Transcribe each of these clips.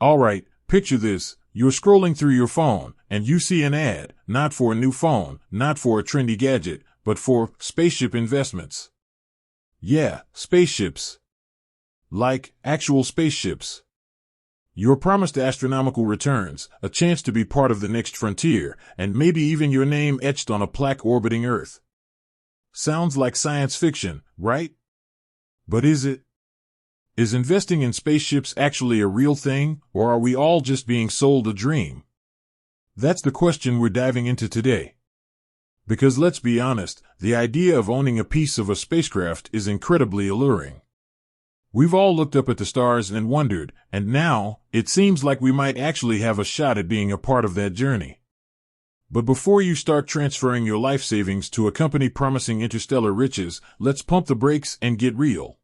Alright, picture this. You're scrolling through your phone, and you see an ad, not for a new phone, not for a trendy gadget, but for spaceship investments. Yeah, spaceships. Like actual spaceships. You're promised astronomical returns, a chance to be part of the next frontier, and maybe even your name etched on a plaque orbiting Earth. Sounds like science fiction, right? But is it? Is investing in spaceships actually a real thing, or are we all just being sold a dream? That's the question we're diving into today. Because let's be honest, the idea of owning a piece of a spacecraft is incredibly alluring. We've all looked up at the stars and wondered, and now, it seems like we might actually have a shot at being a part of that journey. But before you start transferring your life savings to a company promising interstellar riches, let's pump the brakes and get real.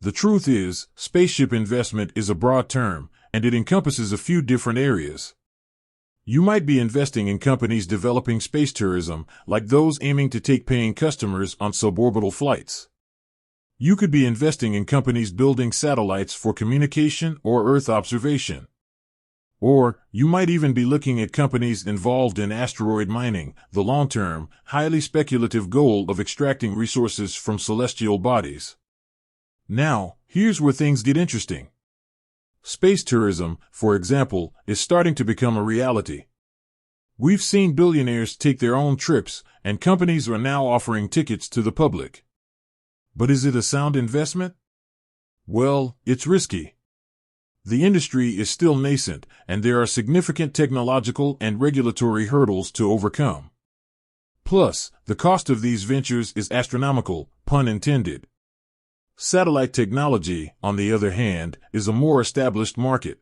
The truth is, spaceship investment is a broad term, and it encompasses a few different areas. You might be investing in companies developing space tourism, like those aiming to take paying customers on suborbital flights. You could be investing in companies building satellites for communication or Earth observation. Or, you might even be looking at companies involved in asteroid mining, the long-term, highly speculative goal of extracting resources from celestial bodies. Now, here's where things get interesting. Space tourism, for example, is starting to become a reality. We've seen billionaires take their own trips, and companies are now offering tickets to the public. But is it a sound investment? Well, it's risky. The industry is still nascent, and there are significant technological and regulatory hurdles to overcome. Plus, the cost of these ventures is astronomical, pun intended. Satellite technology, on the other hand, is a more established market.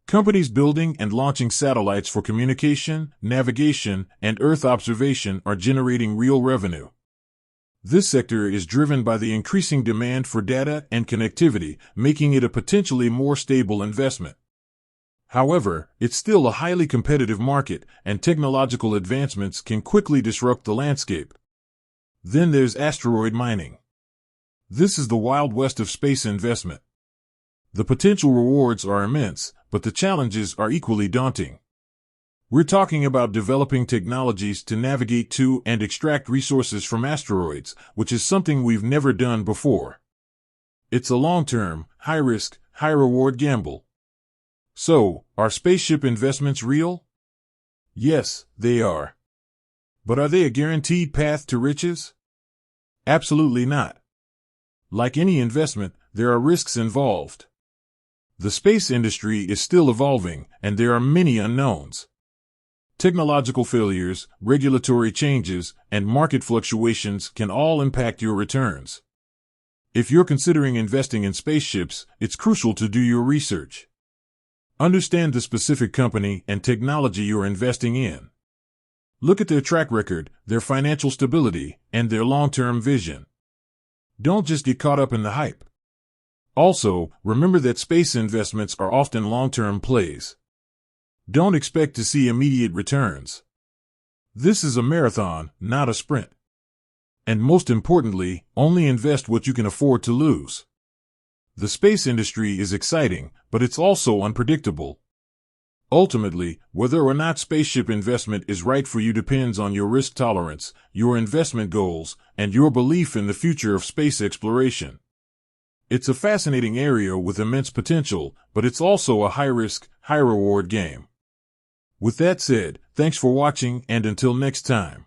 Companies building and launching satellites for communication, navigation, and Earth observation are generating real revenue. This sector is driven by the increasing demand for data and connectivity, making it a potentially more stable investment. However, it's still a highly competitive market, and technological advancements can quickly disrupt the landscape. Then there's asteroid mining. This is the Wild West of space investment. The potential rewards are immense, but the challenges are equally daunting. We're talking about developing technologies to navigate to and extract resources from asteroids, which is something we've never done before. It's a long-term, high-risk, high-reward gamble. So, are spaceship investments real? Yes, they are. But are they a guaranteed path to riches? Absolutely not. Like any investment, there are risks involved. The space industry is still evolving, and there are many unknowns. Technological failures, regulatory changes, and market fluctuations can all impact your returns. If you're considering investing in spaceships, it's crucial to do your research. Understand the specific company and technology you're investing in. Look at their track record, their financial stability, and their long-term vision. Don't just get caught up in the hype. Also, remember that space investments are often long-term plays. Don't expect to see immediate returns. This is a marathon, not a sprint. And most importantly, only invest what you can afford to lose. The space industry is exciting, but it's also unpredictable. Ultimately, whether or not spaceship investment is right for you depends on your risk tolerance, your investment goals, and your belief in the future of space exploration. It's a fascinating area with immense potential, but it's also a high-risk, high-reward game. With that said, thanks for watching, and until next time.